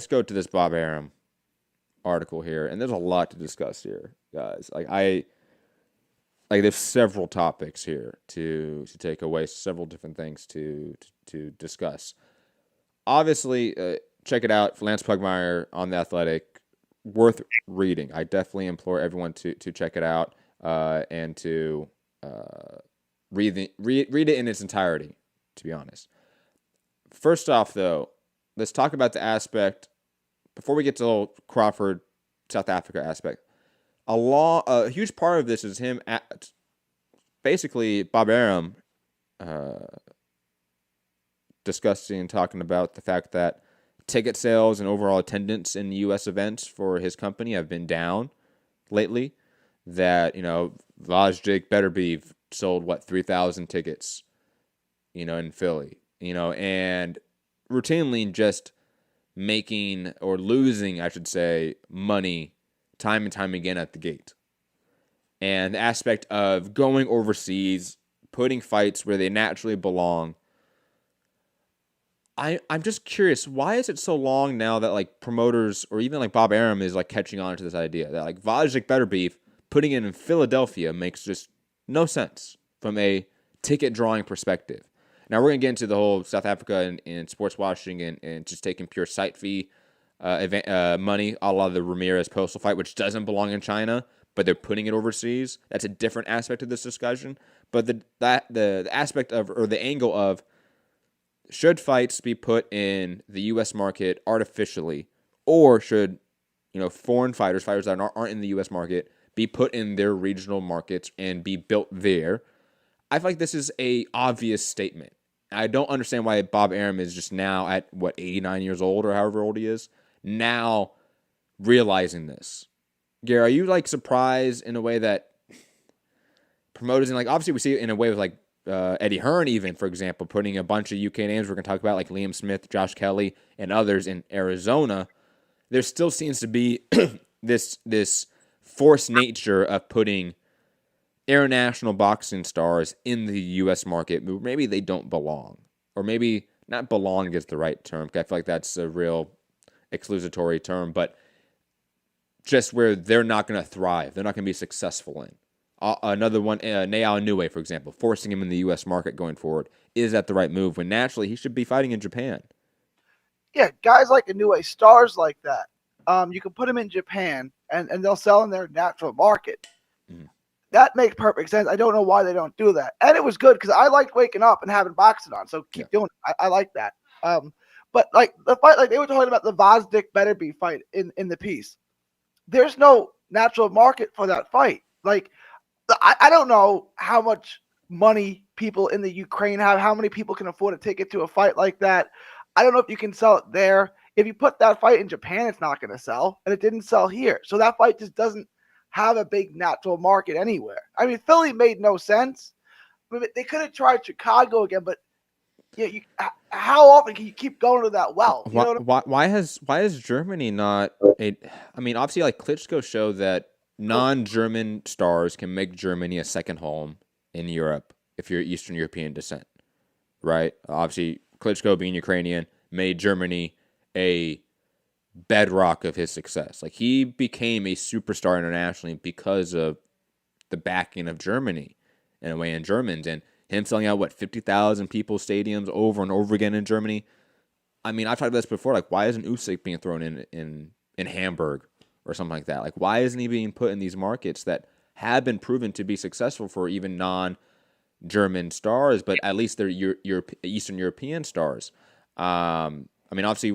let's go to this Bob Arum article here, and there's a lot to discuss here, guys. There's several topics here to take away, several different things to discuss. Obviously, check it out, Lance Pugmire on the Athletic, worth reading. I definitely implore everyone to check it out and to read it in its entirety. To be honest, first off, though, let's talk about the aspect before we get to the whole Crawford South Africa aspect. A huge part of this is him basically Bob Arum discussing and talking about the fact that ticket sales and overall attendance in U.S. events for his company have been down lately. That, Vajdik Beterbiev sold 3,000 tickets, in Philly, and routinely just making or losing, I should say, money time and time again at the gate. And the aspect of going overseas, putting fights where they naturally belong. I'm just curious, why is it so long now that promoters or even Bob Arum is catching on to this idea that Vajdik Beterbiev putting it in Philadelphia makes just no sense from a ticket drawing perspective. Now we're going to get into the whole South Africa and sports washing and just taking pure site fee money, a la the Ramirez Postal fight, which doesn't belong in China, but they're putting it overseas. That's a different aspect of this discussion. But the aspect of, or the angle of, should fights be put in the U.S. market artificially, or should foreign fighters that aren't in the U.S. market, be put in their regional markets and be built there? I feel like this is a obvious statement. I don't understand why Bob Arum is just now at 89 years old or however old he is, now realizing this. Gary, are you surprised in a way that promoters, and obviously we see it in a way with Eddie Hearn, even, for example, putting a bunch of UK names we're going to talk about, Liam Smith, Josh Kelly, and others in Arizona. There still seems to be this forced nature of putting international boxing stars in the U.S. market. Maybe they don't belong, or maybe not belong is the right term. I feel like that's a real exclusatory term, but just where they're not going to thrive, they're not going to be successful in. Another one, Naoya Inoue, for example, forcing him in the U.S. market going forward. Is that the right move when naturally he should be fighting in Japan? Yeah, guys like Inoue, stars like that, you can put them in Japan and they'll sell in their natural market. Mm. That makes perfect sense. I don't know why they don't do that. And it was good because I liked waking up and having boxing on, so keep doing it. I like that. But the fight, they were talking about the Vajdik Beterbiev fight in the piece. There's no natural market for that fight. I don't know how much money people in the Ukraine have, how many people can afford a ticket to a fight like that. I don't know if you can sell it there. If you put that fight in Japan, it's not going to sell, and it didn't sell here. So that fight just doesn't have a big natural market anywhere. I mean, Philly made no sense. I mean, they could have tried Chicago again, but how often can you keep going to that well? Why has Germany not a? I mean, obviously, Klitschko showed that non-German stars can make Germany a second home in Europe if you're Eastern European descent, right? Obviously, Klitschko being Ukrainian made Germany a bedrock of his success. He became a superstar internationally because of the backing of Germany, in a way, in Germans, and him selling out 50,000 people stadiums over and over again in Germany. I mean, I've talked about this before. Why isn't Usyk being thrown in Hamburg or something like that? Why isn't he being put in these markets that have been proven to be successful for even non-German stars, but at least they're Eastern European stars? I mean, obviously,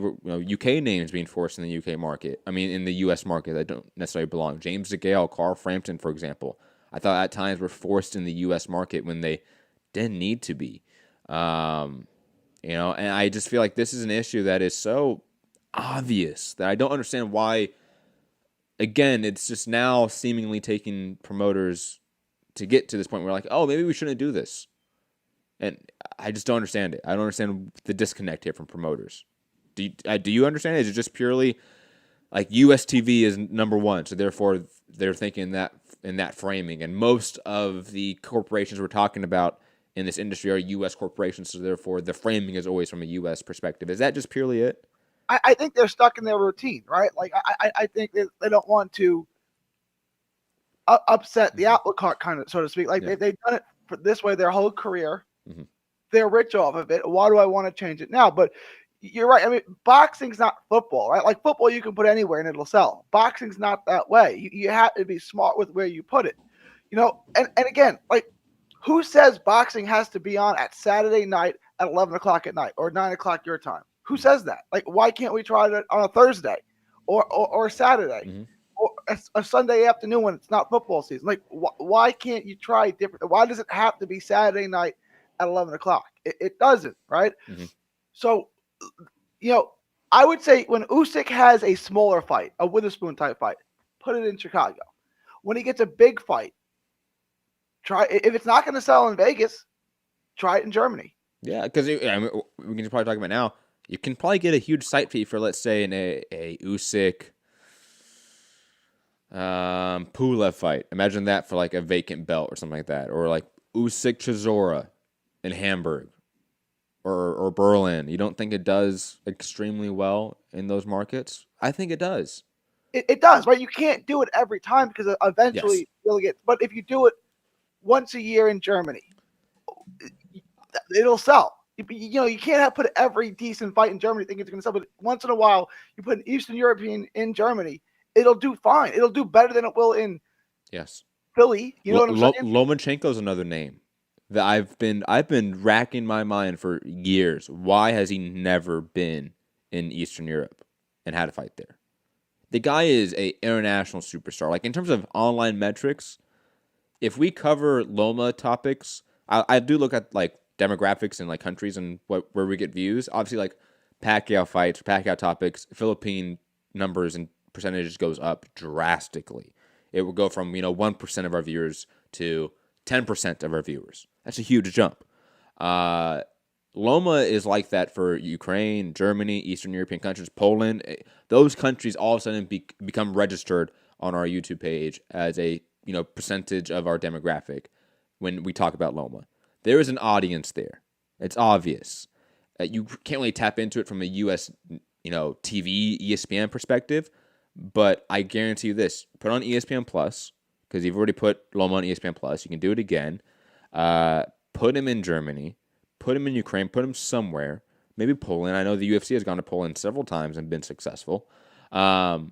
UK names being forced in the UK market. I mean, in the US market that don't necessarily belong. James DeGale, Carl Frampton, for example, I thought at times were forced in the US market when they didn't need to be. And I just feel like this is an issue that is so obvious that I don't understand why. Again, it's just now seemingly taking promoters to get to this point where oh, maybe we shouldn't do this. And I just don't understand it. I don't understand the disconnect here from promoters. Do you understand it? Is it just purely US TV is number one, so therefore they're thinking that in that framing, and most of the corporations we're talking about in this industry are U.S. corporations, so therefore the framing is always from a U.S. perspective. Is that just purely it? I think they're stuck in their routine, right? Like I think they don't want to upset the apple cart, kind of, so to speak. Like Yeah. they've done it for this way their whole career. Mm-hmm. They're rich off of it. Why do I want to change it now? But you're right. I mean, boxing's not football, right? Like football, you can put anywhere and it'll sell. Boxing's not that way. You have to be smart with where you put it. And again, like, who says boxing has to be on at Saturday night at 11 o'clock at night or 9 o'clock your time? Who says that? Like, why can't we try it on a Thursday or Saturday? Mm-hmm. Or a Sunday afternoon when it's not football season? Like, why can't you try different? Why does it have to be Saturday night at 11 o'clock? It doesn't, right? Mm-hmm. So, I would say when Usyk has a smaller fight, a Witherspoon type fight, put it in Chicago. When he gets a big fight, try. If it's not going to sell in Vegas, try it in Germany. Yeah, because we can probably talk about now. You can probably get a huge site fee for, let's say, a Usyk Pulev fight. Imagine that for like a vacant belt or something like that, or like Usyk Chisora in Hamburg or Berlin. You don't think it does extremely well in those markets? I think it does. It does, right? You can't do it every time because eventually you'll get. But if you do it once a year in Germany, it'll sell. You can't put every decent fight in Germany thinking it's going to sell. But once in a while, you put an Eastern European in Germany, it'll do fine. It'll do better than it will in Philly. You know what I'm saying? Lomachenko's another name that I've been racking my mind for years. Why has he never been in Eastern Europe and had a fight there? The guy is a international superstar. Like, in terms of online metrics, if we cover Loma topics, I do look at like demographics and like countries and where we get views. Obviously, like Pacquiao fights, Pacquiao topics, Philippine numbers and percentages goes up drastically. It will go from 1% of our viewers to 10% of our viewers. That's a huge jump. Loma is like that for Ukraine, Germany, Eastern European countries, Poland. Those countries all of a sudden become registered on our YouTube page as a percentage of our demographic when we talk about Loma. There is an audience there. It's obvious. You can't really tap into it from a U.S. TV, ESPN perspective, but I guarantee you this: put on ESPN Plus, because you've already put Loma on ESPN Plus. You can do it again. Put him in Germany. Put him in Ukraine. Put him somewhere. Maybe Poland. I know the UFC has gone to Poland several times and been successful. And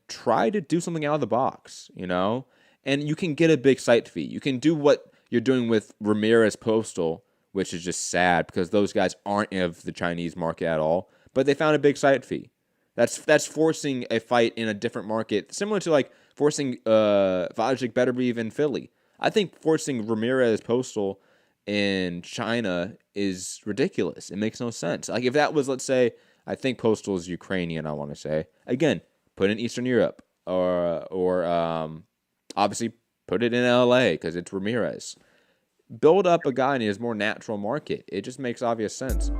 try to do something out of the box, And you can get a big site fee. You can do what you're doing with Ramirez Postal, which is just sad because those guys aren't of the Chinese market at all. But they found a big site fee. That's forcing a fight in a different market, similar to like forcing Vajic Beterbiev in Philly. I think forcing Ramirez Postal in China is ridiculous. It makes no sense. Like, if that was, let's say, I think Postal is Ukrainian, I want to say. Again, put in Eastern Europe or obviously put it in LA because it's Ramirez. Build up a guy in his more natural market. It just makes obvious sense.